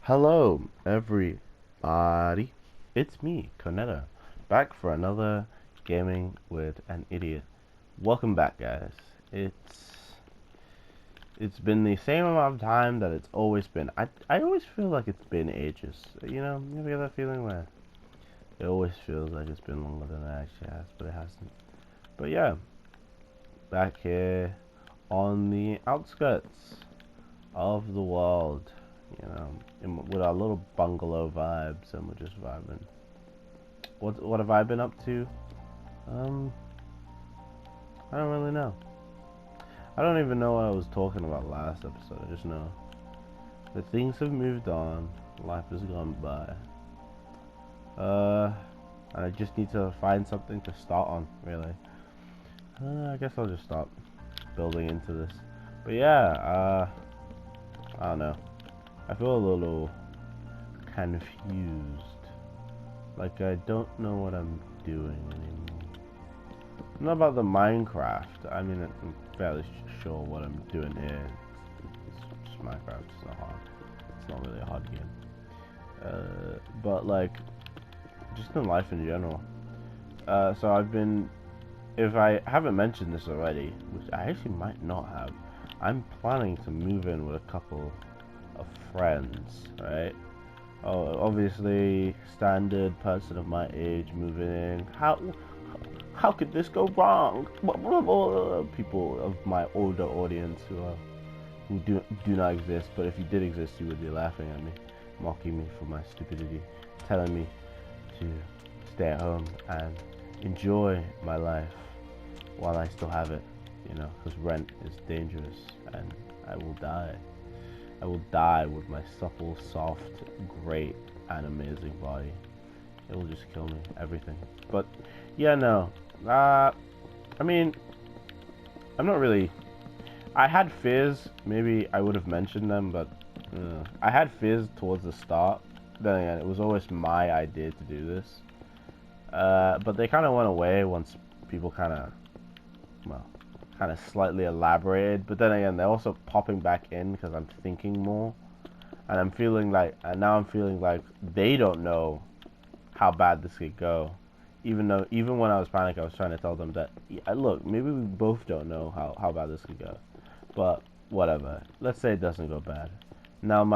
Hello, everybody. It's me, Cornetta, back for another Gaming with an Idiot. Welcome back, guys. It's been the same amount of time that it's always been. I always feel like it's been ages. You ever get that feeling where it always feels like it's been longer than it actually has, but it hasn't. But yeah, back here on the outskirts of the world, with our little bungalow vibes, and we're just vibing. What have I been up to? Um, I don't really know. I don't even know what I was talking about last episode. I just know that things have moved on, life has gone by. And I just need to find something to start on, really. I guess I'll just start building into this. But yeah, I don't know. I feel a little confused. Like I don't know what I'm doing anymore. Not about the Minecraft. I mean, I'm fairly sure what I'm doing here. It's just Minecraft. It's not hard. It's not really a hard game. But like, just in life in general. So I've been, if I haven't mentioned this already, which I actually might not have, I'm planning to move in with a couple of friends, right? Oh, obviously, standard person of my age moving in. How could this go wrong? People of my older audience who do not exist, but if you did exist, you would be laughing at me, mocking me for my stupidity, telling me to stay at home and enjoy my life while I still have it, because rent is dangerous and I will die. I will die with my supple, soft, great, and amazing body. It will just kill me, everything. But, yeah, no. I mean, I'm not really... I had fears, maybe I would have mentioned them, but I had fears towards the start. Then again, it was always my idea to do this. But they kind of went away once people kind of slightly elaborated, but then again they're also popping back in because I'm thinking more, and now I'm feeling like they don't know how bad this could go, even when I was panicking, I was trying to tell them that, yeah, look, maybe we both don't know how bad this could go, but whatever, let's say it doesn't go bad. Now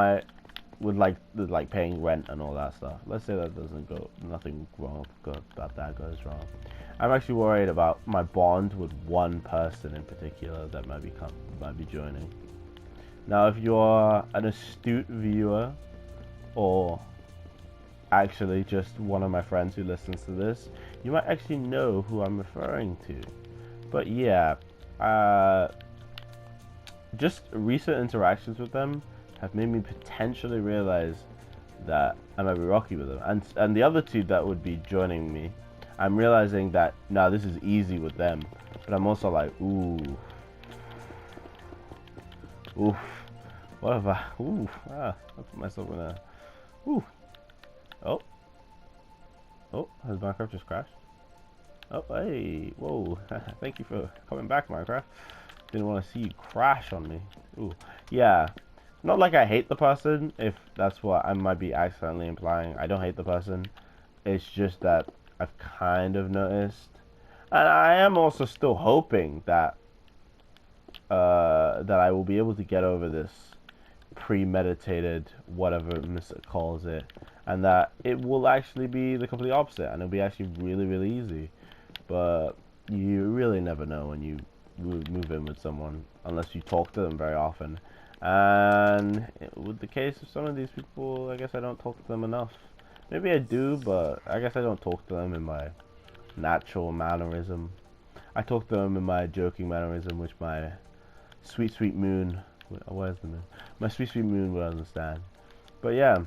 with paying rent and all that stuff, let's say that doesn't go, nothing wrong about that goes wrong. I'm actually worried about my bond with one person in particular that might be joining. Now, if you're an astute viewer, or actually just one of my friends who listens to this, you might actually know who I'm referring to. But yeah, just recent interactions with them have made me potentially realize that I might be rocky with them. And the other two that would be joining me, I'm realizing that, now this is easy with them, but I'm also like, ooh, oof, what if I put myself in a, ooh, oh, has Minecraft just crashed? Oh, hey, whoa, thank you for coming back, Minecraft. Didn't want to see you crash on me. Ooh, yeah, not like I hate the person, if that's what I might be accidentally implying. I don't hate the person, it's just that I've kind of noticed, and I am also still hoping that that I will be able to get over this premeditated, whatever Mr. calls it, and that it will actually be the complete opposite, and it'll be actually really, really easy. But you really never know when you move in with someone unless you talk to them very often. And with the case of some of these people, I guess I don't talk to them enough. Maybe I do, but I guess I don't talk to them in my natural mannerism. I talk to them in my joking mannerism, which my sweet, sweet moon... Where's the moon? My sweet, sweet moon will understand. But yeah,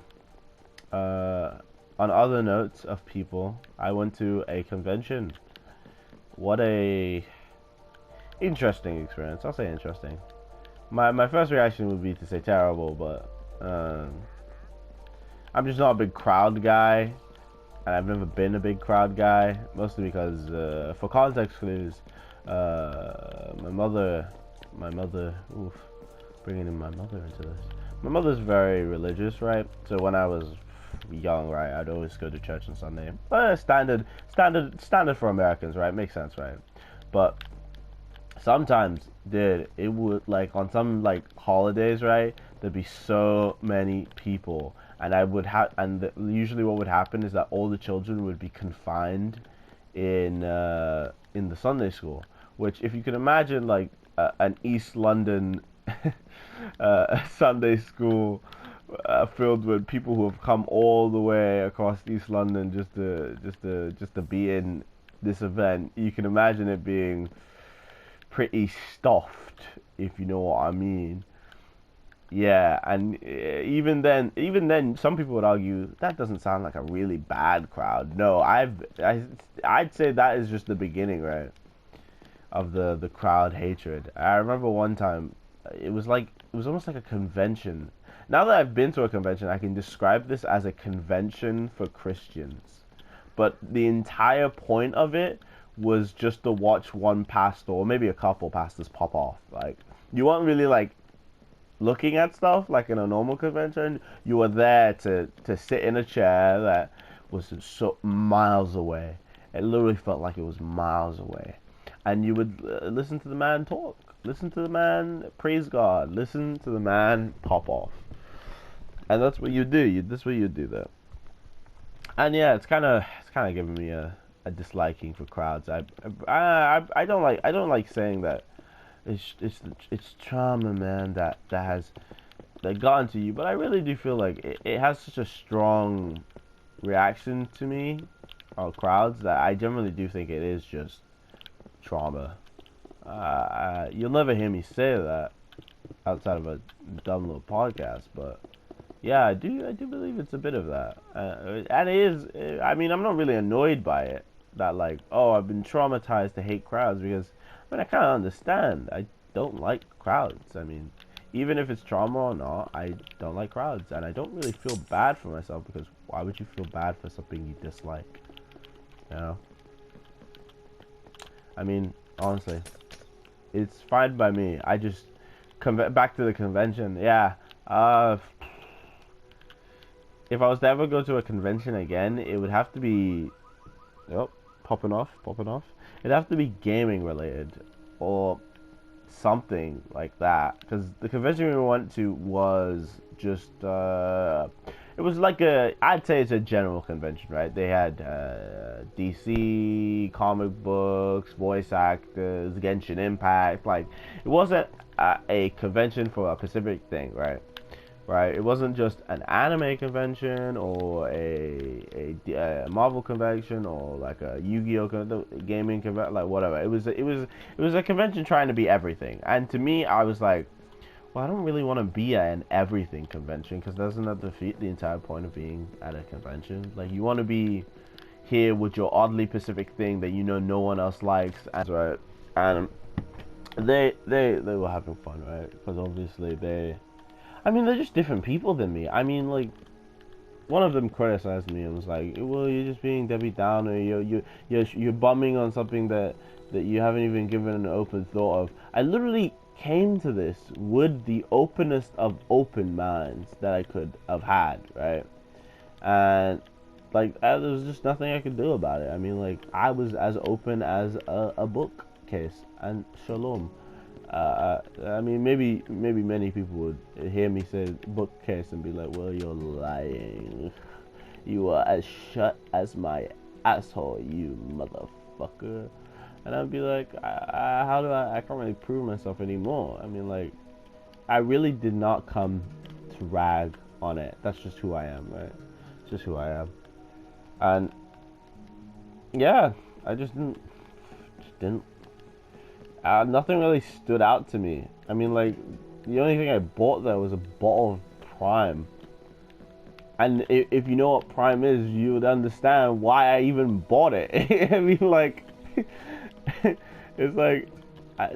on other notes of people, I went to a convention. What a interesting experience. I'll say interesting. My first reaction would be to say terrible, but I'm just not a big crowd guy, and I've never been a big crowd guy, mostly because, for context clues, my mother, oof, bringing in my mother into this. My mother's very religious, right? So when I was young, right, I'd always go to church on Sunday. Standard for Americans, right? Makes sense, right? But sometimes, dude, it would like on some like holidays, right? There'd be so many people, and I would have, usually what would happen is that all the children would be confined in the Sunday school, which if you can imagine like an East London Sunday school filled with people who have come all the way across East London just to be in this event, you can imagine it being pretty stuffed, if you know what I mean. Yeah, and even then, some people would argue that doesn't sound like a really bad crowd. No, I'd say that is just the beginning, right, of the crowd hatred. I remember one time, it was almost like a convention. Now that I've been to a convention, I can describe this as a convention for Christians. But the entire point of it was just to watch one pastor or maybe a couple pastors pop off. Like you weren't really like looking at stuff like in a normal convention. You were there to sit in a chair that was so miles away. It literally felt like it was miles away, and you would listen to the man talk, listen to the man praise God, listen to the man pop off, and that's what you do. That's what you do there. And yeah, it's kind of giving me a disliking for crowds. I don't like saying that it's trauma, man, that has that got into you. But I really do feel like it has such a strong reaction to me, or crowds, that I generally do think it is just trauma. You'll never hear me say that outside of a dumb little podcast, but yeah, I do believe it's a bit of that, and it is. I mean, I'm not really annoyed by it. That like, oh, I've been traumatized to hate crowds because I mean, I kind of understand. I don't like crowds. I mean, even if it's trauma or not, I don't like crowds, and I don't really feel bad for myself because why would you feel bad for something you dislike? You know? I mean, honestly, it's fine by me. I just back to the convention. Yeah. If I was to ever go to a convention again, it would have to be, oh, popping off. It'd have to be gaming related or something like that. Because the convention we went to was just, it was like I'd say it's a general convention, right? They had DC, comic books, voice actors, Genshin Impact. Like, it wasn't a convention for a specific thing, right? Right, it wasn't just an anime convention or a Marvel convention or like a Yu-Gi-Oh gaming convention, like whatever. It was a convention trying to be everything. And to me, I was like, well, I don't really want to be at an everything convention because doesn't that defeat the entire point of being at a convention? Like, you want to be here with your oddly specific thing that you know no one else likes, and right, and they were having fun, right? Because obviously they're just different people than me. I mean, like, one of them criticized me and was like, "Well, you're just being Debbie Downer. You're bumming on something that you haven't even given an open thought of." I literally came to this with the openest of open minds that I could have had, right? And like, there was just nothing I could do about it. I mean, like, I was as open as a bookcase, and shalom. I mean, maybe many people would hear me say bookcase and be like, "Well, you're lying. You are as shut as my asshole, you motherfucker." And I'd be like, "How do I can't really prove myself anymore." I mean, like, I really did not come to rag on it. That's just who I am, right? It's just who I am. And yeah, I just didn't. Nothing really stood out to me. I mean, like, the only thing I bought there was a bottle of Prime. And if you know what Prime is, you would understand why I even bought it. I mean, like, it's like,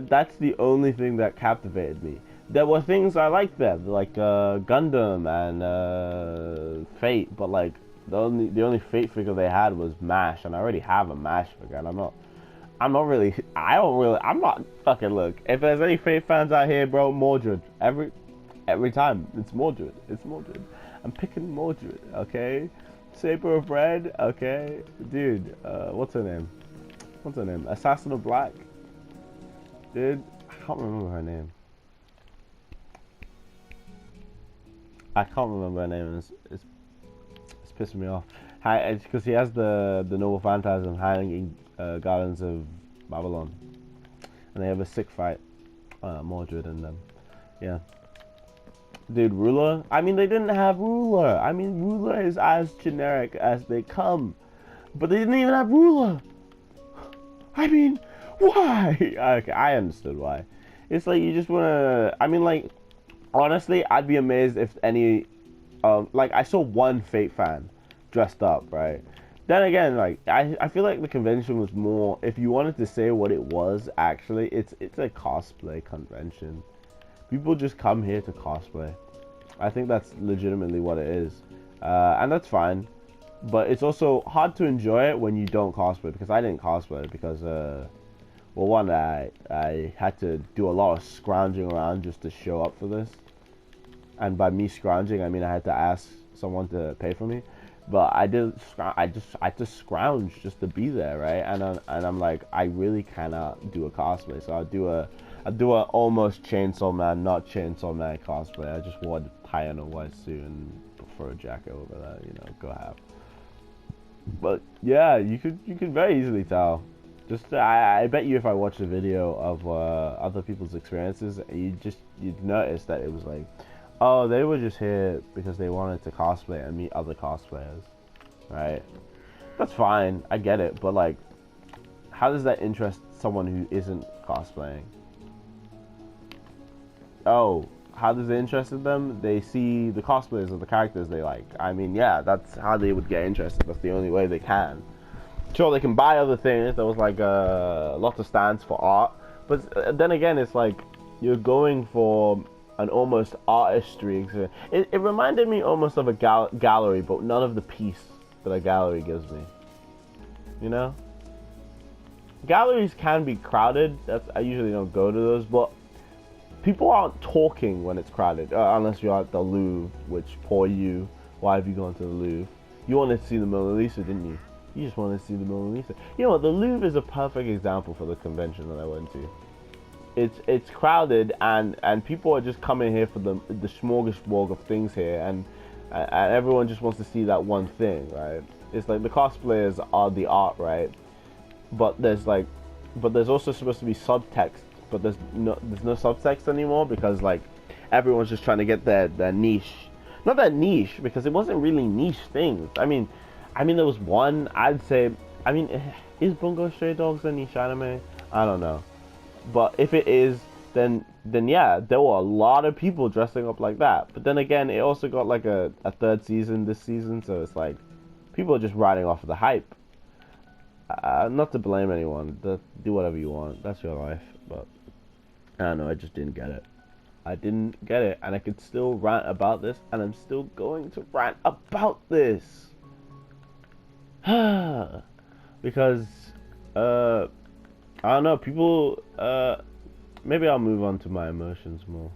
that's the only thing that captivated me. There were things I liked there, like Gundam and Fate, but like, the only Fate figure they had was MASH, and I already have a MASH figure, and I'm not fucking, look, if there's any Fate fans out here, bro, Mordred, Every time. It's Mordred. It's Mordred. I'm picking Mordred, okay? Saber of Red, okay? Dude, what's her name? What's her name? Assassin of Black? Dude, I can't remember her name. I can't remember her name, and it's pissing me off. Because he has the Noble Phantasm hiding in Gardens of Babylon. And they have a sick fight. Mordred and them. Yeah. Dude, Ruler? I mean, they didn't have Ruler. I mean, Ruler is as generic as they come. But they didn't even have Ruler. I mean, why? Okay, I understood why. It's like you just want to... I mean, like, honestly, I'd be amazed if any... like, I saw one Fate fan dressed up, right? Then again, like, I feel like the convention was more... If you wanted to say what it was, actually, it's a cosplay convention. People just come here to cosplay. I think that's legitimately what it is. And that's fine. But it's also hard to enjoy it when you don't cosplay. Because I didn't cosplay. Because, well, one, I had to do a lot of scrounging around just to show up for this. And by me scrounging, I mean I had to ask someone to pay for me. But I just scrounge just to be there, right? And I'm like, I really cannot do a cosplay. So I'll do a almost Chainsaw Man, not Chainsaw Man cosplay. I just wore a tie and a white suit and throw a jacket over that, you know, go have. But yeah, you could very easily tell. Just I bet you if I watched a video of other people's experiences, you'd notice that it was like, oh, they were just here because they wanted to cosplay and meet other cosplayers, right? That's fine, I get it, but like, how does that interest someone who isn't cosplaying? Oh, how does it interest them? They see the cosplayers of the characters they like. I mean, yeah, that's how they would get interested. That's the only way they can. Sure, they can buy other things. There was like lots of stands for art, but then again, it's like you're going for an almost artistry. It reminded me almost of a gallery, but none of the peace that a gallery gives me. You know, galleries can be crowded. I usually don't go to those, but people aren't talking when it's crowded, unless you're at the Louvre, which, poor you, why have you gone to the Louvre? You wanted to see the Mona Lisa, didn't you? You just wanted to see the Mona Lisa. You know what, the Louvre is a perfect example for the convention that I went to. It's crowded, and people are just coming here for the smorgasbord of things here, and everyone just wants to see that one thing, right? It's like the cosplayers are the art, right? But there's also supposed to be subtext. But there's no subtext anymore because like everyone's just trying to get their niche, not that niche because it wasn't really niche things. I mean there was one, I'd say. I mean, is Bungo Stray Dogs a niche anime? I don't know, but if it is, then yeah, there were a lot of people dressing up like that. But then again, it also got like a third season this season, so it's like people are just riding off of the hype. Not to blame anyone, do whatever you want, that's your life, but I don't know, I just didn't get it. I didn't get it, and I could still rant about this, and I'm still going to rant about this. Because, I don't know, people, maybe I'll move on to my emotions more.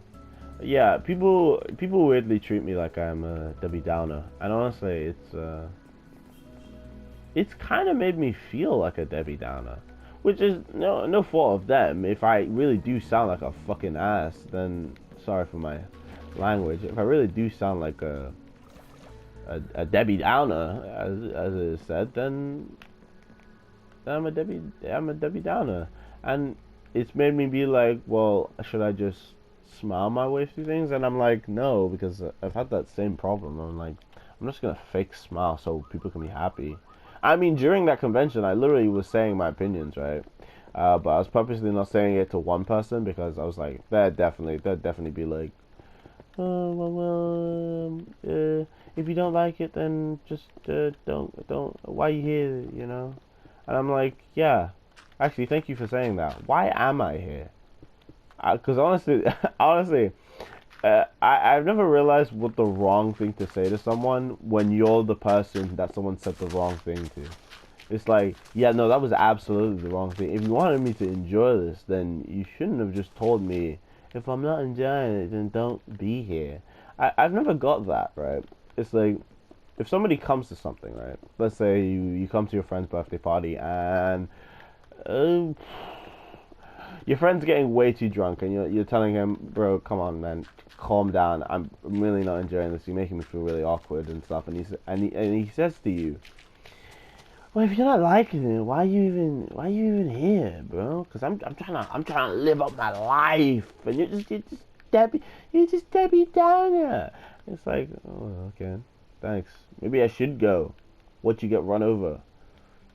Yeah, people weirdly treat me like I'm a Debbie Downer, and honestly, it's kind of made me feel like a Debbie Downer. Which is no fault of them. If I really do sound like a fucking ass, then sorry for my language. If I really do sound like a Debbie Downer, as it is said, then I'm a Debbie Downer, and it's made me be like, well, should I just smile my way through things? And I'm like, no, because I've had that same problem. I'm like, I'm just gonna fake smile so people can be happy. I mean, during that convention, I literally was saying my opinions, right? But I was purposely not saying it to one person because I was like, that'd definitely be like, oh, well, if you don't like it, then just don't. Why are you here? You know? And I'm like, yeah, actually, thank you for saying that. Why am I here? Because honestly, I've never realized what the wrong thing to say to someone when you're the person that someone said the wrong thing to. It's like, yeah, no, that was absolutely the wrong thing. If you wanted me to enjoy this, then you shouldn't have just told me if I'm not enjoying it, then don't be here. I've never got that, right? It's like, if somebody comes to something, right? Let's say you come to your friend's birthday party and uh, your friend's getting way too drunk and you're telling him, bro, come on, man, calm down. I'm really not enjoying this. You're making me feel really awkward and stuff. And he says to you, well, if you're not liking it, why are you even here, bro? Because I'm trying to live up my life, and you're just Debbie Downer. It's like, oh, okay, thanks. Maybe I should go. Watch you get run over,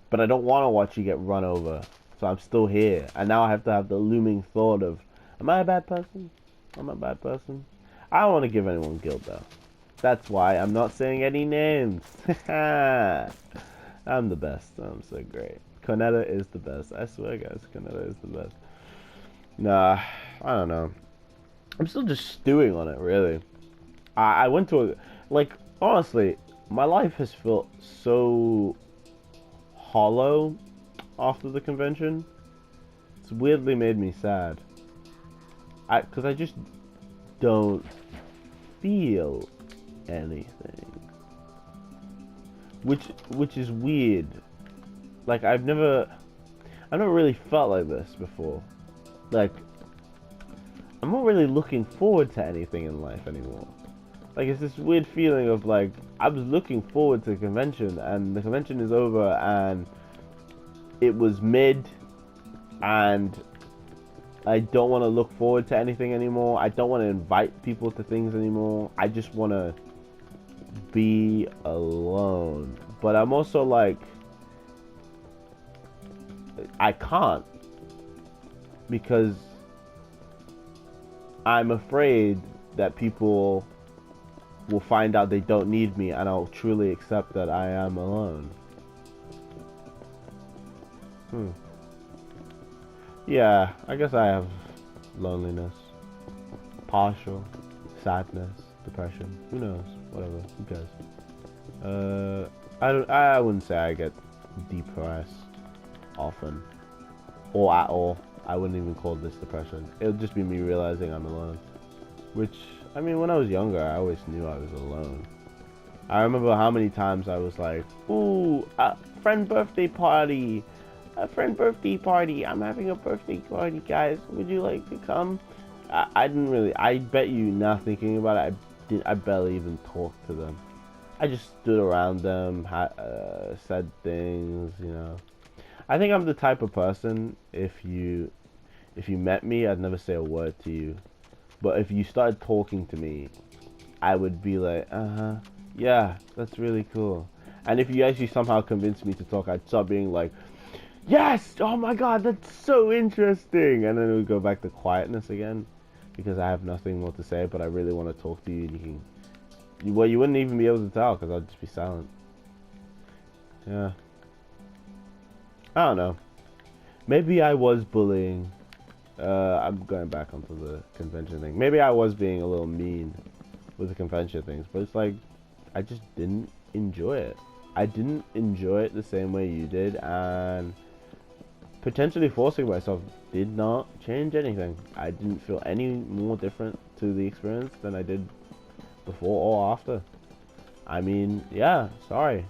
but I don't want to watch you get run over. So I'm still here, and now I have to have the looming thought of, am I a bad person? Am I a bad person? I don't want to give anyone guilt though. That's why I'm not saying any names. I'm the best. I'm so great. Cornetta is the best. I swear, guys, Cornetta is the best. Nah, I don't know. I'm still just stewing on it, really. I went to a... Like, honestly, my life has felt so hollow after the convention. It's weirdly made me sad. Because I just don't feel anything. Which is weird. Like, I've never really felt like this before. Like, I'm not really looking forward to anything in life anymore. Like, it's this weird feeling of, like, I was looking forward to the convention, and the convention is over, and it was mid, and I don't want to look forward to anything anymore. I don't want to invite people to things anymore. I just want to be alone. But I'm also like, I can't, because I'm afraid that people will find out they don't need me, and I'll truly accept that I am alone. Yeah, I guess I have loneliness, partial, sadness, depression. Who knows? Whatever. Who cares? I wouldn't say I get depressed often, or at all. I wouldn't even call this depression. It would just be me realizing I'm alone. Which, I mean, when I was younger, I always knew I was alone. I remember how many times I was like, ooh, a friend birthday party. A friend birthday party. I'm having a birthday party, guys. Would you like to come? I didn't really. I bet you, not thinking about it, I barely even talked to them. I just stood around them, said things, you know. I think I'm the type of person, if you met me, I'd never say a word to you. But if you started talking to me, I would be like, yeah, that's really cool. And if you actually somehow convinced me to talk, I'd start being like, yes, oh my god, that's so interesting. And then it would go back to quietness again, because I have nothing more to say, but I really want to talk to you, and you wouldn't even be able to tell, because I'd just be silent. Yeah. I don't know. Maybe I was bullying. I'm going back onto the convention thing. Maybe I was being a little mean with the convention things, but it's like, I just didn't enjoy it. I didn't enjoy it the same way you did, and potentially forcing myself did not change anything. I didn't feel any more different to the experience than I did before or after. I mean, yeah, sorry.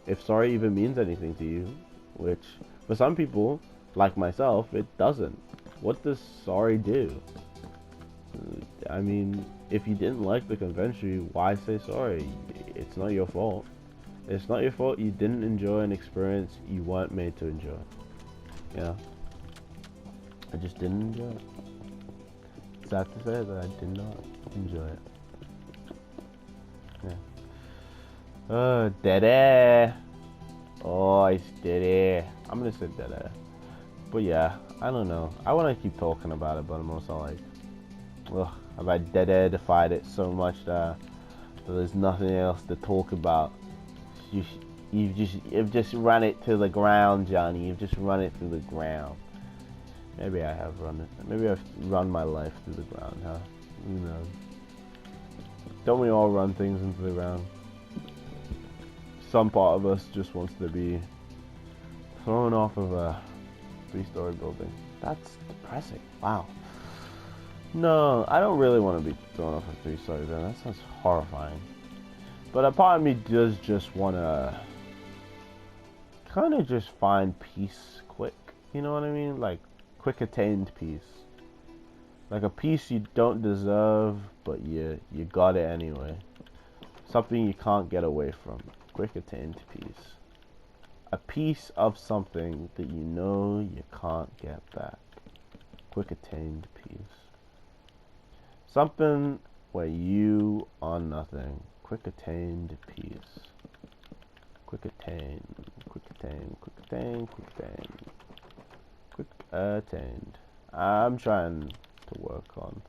If sorry even means anything to you, which for some people, like myself, it doesn't. What does sorry do? I mean, if you didn't like the convention, why say sorry? It's not your fault. It's not your fault you didn't enjoy an experience you weren't made to enjoy. Yeah. I just didn't enjoy it. Sad to say that I did not enjoy it. Yeah. Dead air. Oh, it's dead air. I'm gonna say dead air. But yeah, I don't know. I want to keep talking about it, but I'm also like, ugh, have I dead air-defied it so much that there's nothing else to talk about? You've just run it to the ground, Johnny. You've just run it through the ground. Maybe I have run it. Maybe I've run my life through the ground, huh? Who knows? Don't we all run things into the ground? Some part of us just wants to be thrown off of a 3-story building. That's depressing. Wow. No, I don't really want to be thrown off a 3-star event. That sounds horrifying. But a part of me does just want to kind of just find peace quick. You know what I mean? Like, quick attained peace. Like a peace you don't deserve, but you got it anyway. Something you can't get away from. Quick attained peace. A piece of something that you know you can't get back. Quick attained peace. Something where you are nothing. Quick attained peace. Quick attain. Quick attain. Quick attain. Quick attain. Quick attained. I'm trying to work on.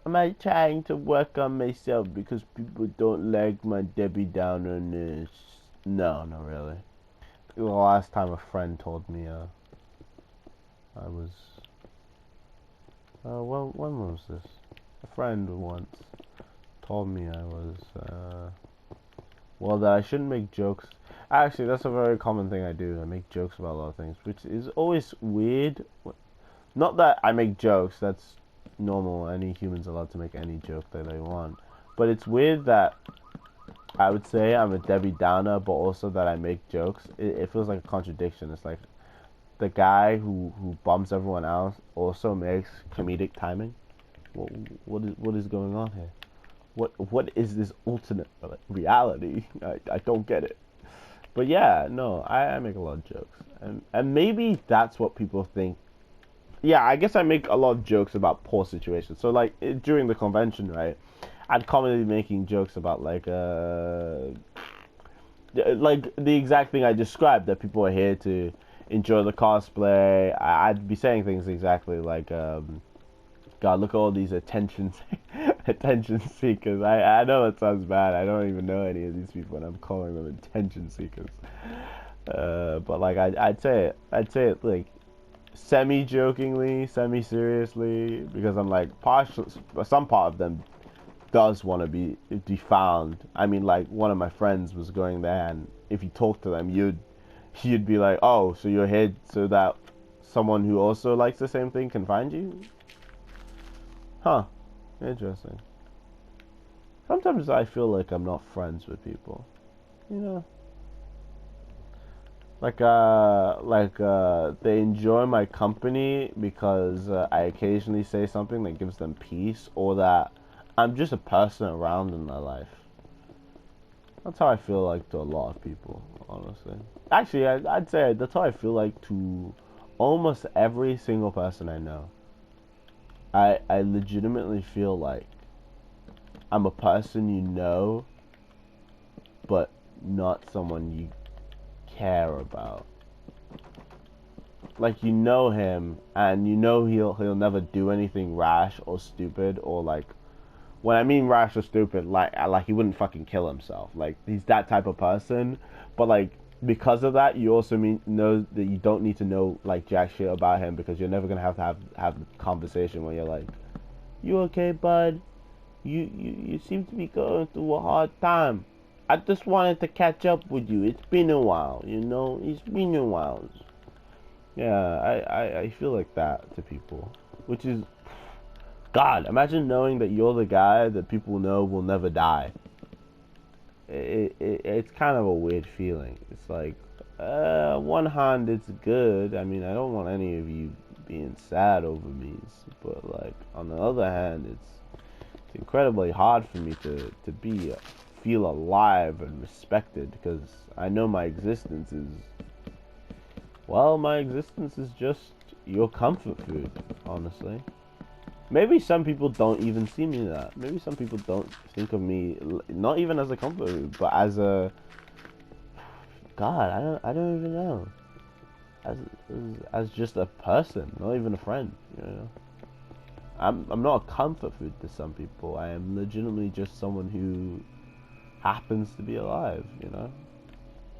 Am I trying to work on myself because people don't like my Debbie Downerness? No, not really. The last time a friend told me I was well, when was this? A friend once told me I was well, that I shouldn't make jokes. Actually, that's a very common thing I do. I make jokes about a lot of things, which is always weird. Not that I make jokes, that's normal. Any human's allowed to make any joke that they want. But it's weird that I would say I'm a Debbie Downer, but also that I make jokes. It feels like a contradiction. It's like the guy who bums everyone else also makes comedic timing. What is going on here? What is this alternate reality? I don't get it. But yeah, no, I make a lot of jokes, and maybe that's what people think. Yeah, I guess I make a lot of jokes about poor situations. So like during the convention, right, I'd commonly be making jokes about like the exact thing I described, that people are here to enjoy the cosplay. I'd be saying things exactly like God, look at all these attention seekers. I know it sounds bad. I don't even know any of these people, and I'm calling them attention seekers. But like I'd say it like semi-jokingly, semi-seriously, because I'm like some part of them does want to be found. I mean, like one of my friends was going there, and if you talk to them, you'd be like, oh, so you're here so that someone who also likes the same thing can find you? Huh. Interesting. Sometimes I feel like I'm not friends with people. You know? Like they enjoy my company because I occasionally say something that gives them peace, or that I'm just a person around in their life. That's how I feel like to a lot of people, honestly. Actually, I'd say that's how I feel like to almost every single person I know. I legitimately feel like I'm a person you know, but not someone you care about. Like, you know him, and you know he'll never do anything rash or stupid, or like, when I mean rash or stupid, like he wouldn't fucking kill himself. Like, he's that type of person. But like, because of that, you also know that you don't need to know like jack shit about him, because you're never gonna have a conversation where you're like, you okay, bud? You seem to be going through a hard time. I just wanted to catch up with you. It's been a while, you know? It's been a while. Yeah, I feel like that to people. Which is... God, imagine knowing that you're the guy that people know will never die. It's kind of a weird feeling. It's like, on one hand, it's good. I mean, I don't want any of you being sad over me. But, like, on the other hand, it's incredibly hard for me to feel alive and respected, because I know my existence is, well, my existence is just your comfort food, honestly. Maybe some people don't even see me that. Maybe some people don't think of me not even as a comfort food, but as a, God, I don't even know, as just a person, not even a friend, you know. I'm not a comfort food to some people. I am legitimately just someone who happens to be alive, you know?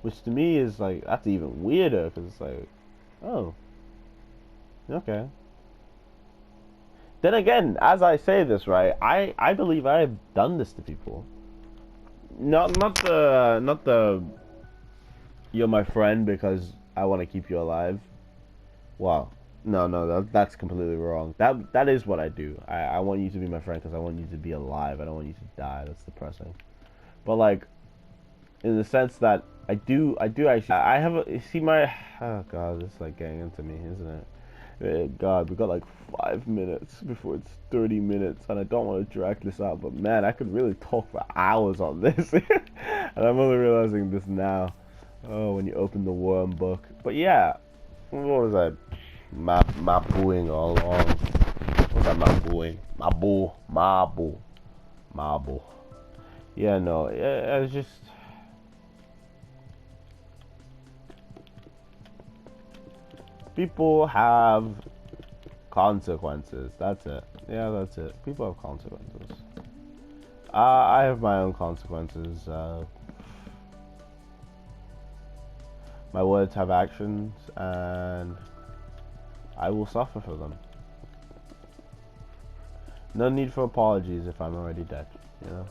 Which to me is like, that's even weirder, because it's like, oh, okay. Then again, as I say this, right, I believe I have done this to people. Not the you're my friend because I want to keep you alive. Wow. No, that's completely wrong. That is what I do. I want you to be my friend because I want you to be alive. I don't want you to die. That's depressing. But like, in the sense that I do actually. I have a see my. Oh God, this is like getting into me, isn't it? God, we got like 5 minutes before it's 30 minutes, and I don't want to drag this out. But man, I could really talk for hours on this, and I'm only realizing this now. Oh, when you open the worm book. But yeah, what was I? Mapooing all along. What was I mapooing? Maboo. Yeah, no, it's just. People have consequences. That's it. Yeah, that's it. People have consequences. I have my own consequences. My words have actions, and I will suffer for them. No need for apologies if I'm already dead, you know?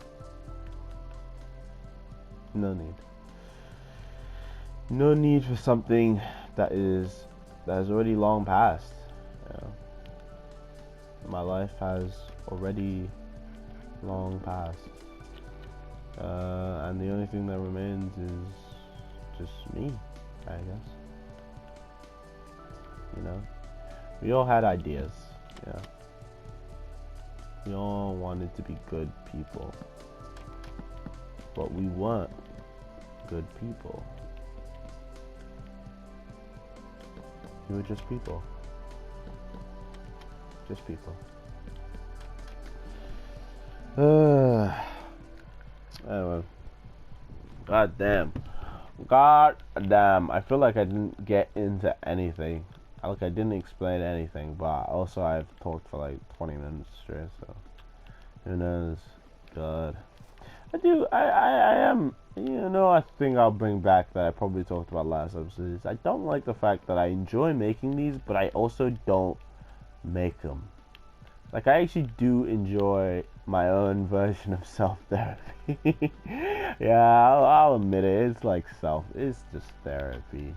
No need. No need for something that has already long passed. You know? My life has already long passed. And the only thing that remains is just me, I guess. You know? We all had ideas, yeah. We all wanted to be good people. But we weren't good people. We were just people. Just people. Anyway. God damn. I feel like I didn't get into anything. Like I didn't explain anything, but also I've talked for like 20 minutes straight, so who knows? God. I am, you know, I think I'll bring back that I probably talked about last episode is I don't like the fact that I enjoy making these, but I also don't make them. Like, I actually do enjoy my own version of self-therapy. Yeah, I'll admit it, it's just therapy.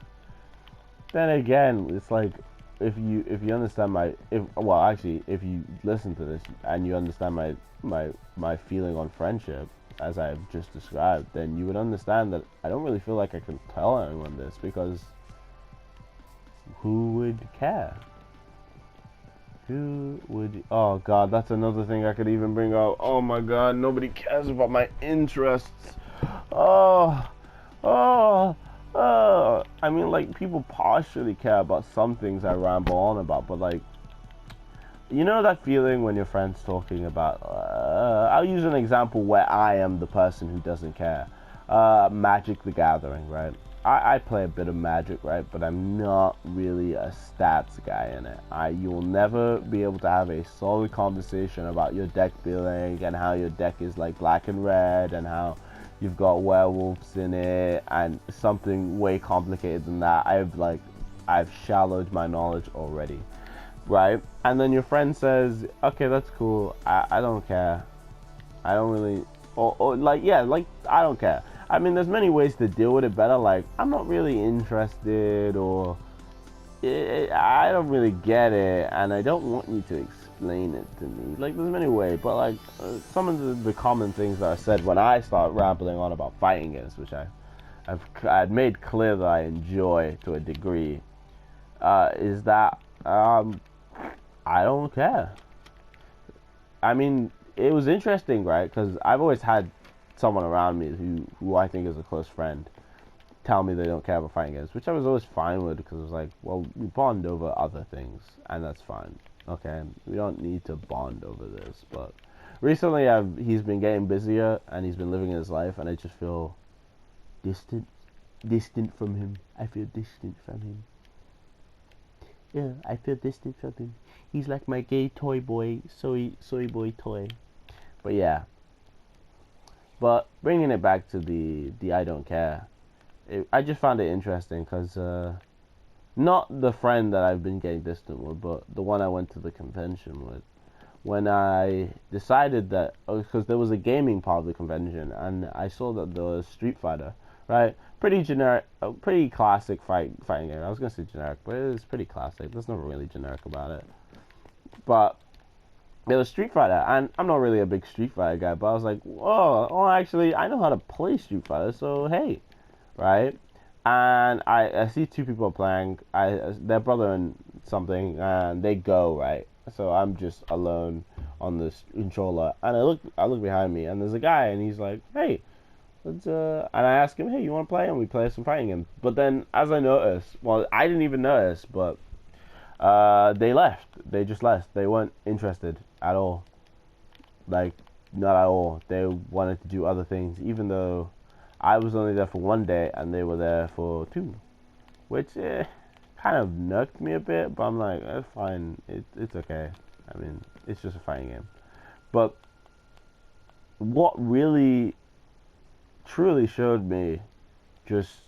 Then again, it's like, if you understand if you listen to this and you understand my feeling on friendship, as I've just described, then you would understand that I don't really feel like I can tell anyone this, because who would care? Oh God, that's another thing I could even bring up. Oh my God, nobody cares about my interests. Oh. I mean, like, people partially care about some things I ramble on about, but like, you know that feeling when your friend's talking about, I'll use an example where I am the person who doesn't care. Magic the Gathering, right? I play a bit of Magic, right? But I'm not really a stats guy in it. You will never be able to have a solid conversation about your deck building and how your deck is like black and red and how you've got werewolves in it and something way complicated than that. I've shallowed my knowledge already. Right? And then your friend says, okay, that's cool. I don't care. I don't really, I don't care. I mean, there's many ways to deal with it better. Like, I'm not really interested, or I don't really get it, and I don't want you to explain it to me. Like, there's many ways, but like, some of the common things that are said when I start rambling on about fighting games, which I've made clear that I enjoy to a degree, is that, I don't care. I mean, it was interesting, right? Because I've always had someone around me who I think is a close friend tell me they don't care about fighting games, which I was always fine with, because it was like, well, we bond over other things, and that's fine. Okay, we don't need to bond over this. But recently, he's been getting busier, and he's been living his life, and I just feel distant from him. I feel distant from him. Yeah, I feel distant from him. He's like my gay toy boy, soy boy toy. But yeah. But bringing it back to the I don't care. I just found it interesting because not the friend that I've been getting distant with, but the one I went to the convention with. When I decided that, because there was a gaming part of the convention, and I saw that there was Street Fighter right? Pretty generic, pretty classic fighting game. I was gonna say generic, but it's pretty classic. There's nothing really generic about it. But it was Street Fighter, and I'm not really a big Street Fighter guy, but I was like, whoa, well, actually, I know how to play Street Fighter, so hey, right? And I see two people playing, their brother and something, and they go, right? So I'm just alone on this controller, and I look behind me, and there's a guy, and he's like, hey, let's, and I ask him, hey, you want to play? And we play some fighting games. But then, as I noticed, well, I didn't even notice, but they left. They just left. They weren't interested at all. Like, not at all. They wanted to do other things, even though I was only there for 1 day and they were there for 2, which kind of nucked me a bit. But I'm like, that's fine. It's okay. I mean, it's just a fighting game. But what really, truly showed me just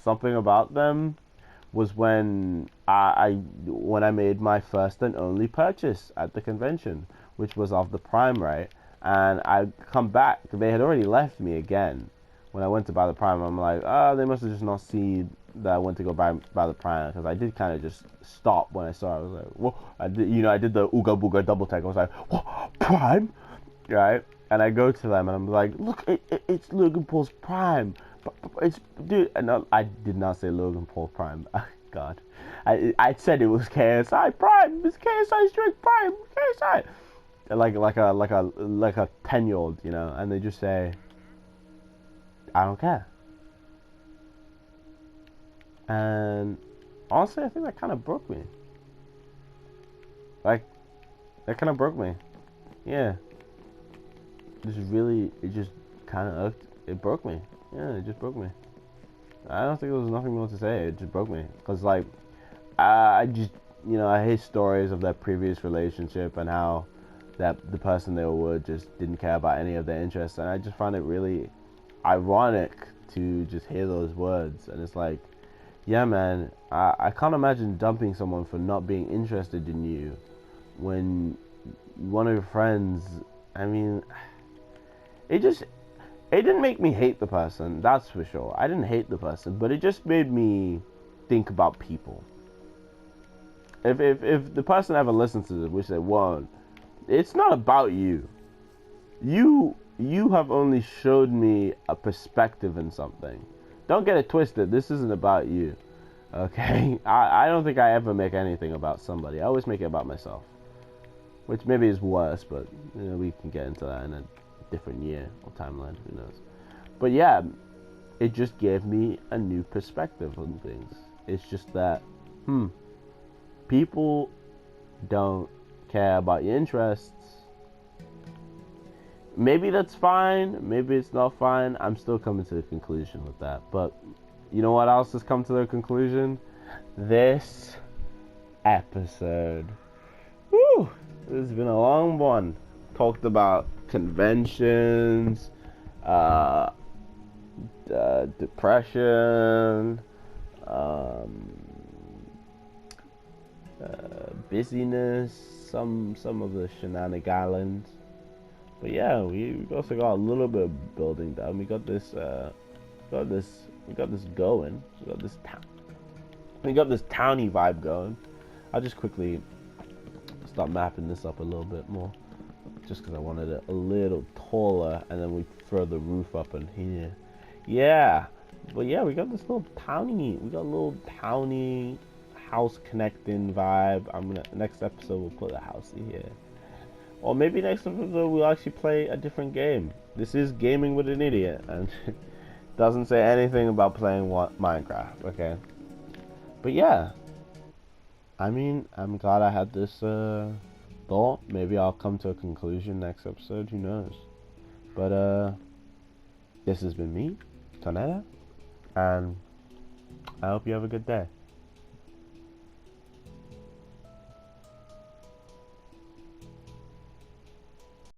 something about them was when when I made my first and only purchase at the convention, which was of the Prime, right? And I come back, they had already left me again. When I went to buy the Prime, I'm like, oh, they must have just not seen that I went to go buy the Prime, because I did kind of just stop when I saw it. I was like, whoa, I did the Ooga Booga double tag. I was like, what, Prime, right? And I go to them and I'm like, look, it's Logan Paul's Prime. It's, dude, and I did not say Logan Paul Prime. God, I said it was KSI Prime. It's KSI Strike Prime. KSI. Like a 10-year-old, you know, and they just say, I don't care. And honestly, I think that kind of broke me. Like, that kind of broke me. Yeah. It just kind of, it broke me. Yeah, it just broke me. I don't think there was nothing more to say. It just broke me. Because, like, I just, you know, I hear stories of their previous relationship and how that the person they were with just didn't care about any of their interests. And I just find it really ironic to just hear those words. And it's like, yeah, man, I can't imagine dumping someone for not being interested in you when one of your friends, I mean, it didn't make me hate the person, that's for sure. I didn't hate the person, but it just made me think about people. If the person ever listens to this, which they won't, it's not about you. You have only showed me a perspective in something. Don't get it twisted. This isn't about you. Okay? I don't think I ever make anything about somebody. I always make it about myself. Which maybe is worse, but you know, we can get into that in a different year or timeline, who knows. But yeah, it just gave me a new perspective on things. It's just that, people don't care about your interests. Maybe that's fine, maybe it's not fine. I'm still coming to the conclusion with that. But you know what else has come to the conclusion? This episode. Woo! This has been a long one. Talked about conventions, depression, busyness, some of the shenanigans. But yeah, we also got a little bit of building done. We got this going. We got this towny vibe going. I'll just quickly start mapping this up a little bit more, just because I wanted it a little taller, and then we throw the roof up in here. Yeah, but yeah, we got this little towny. We got a little towny house connecting vibe. Next episode we'll put a house in here. Or maybe next episode we'll actually play a different game. This is Gaming with an Idiot, and it doesn't say anything about playing Minecraft, okay? But yeah, I mean, I'm glad I had this thought. Maybe I'll come to a conclusion next episode, who knows? But this has been me, Tonetta, and I hope you have a good day.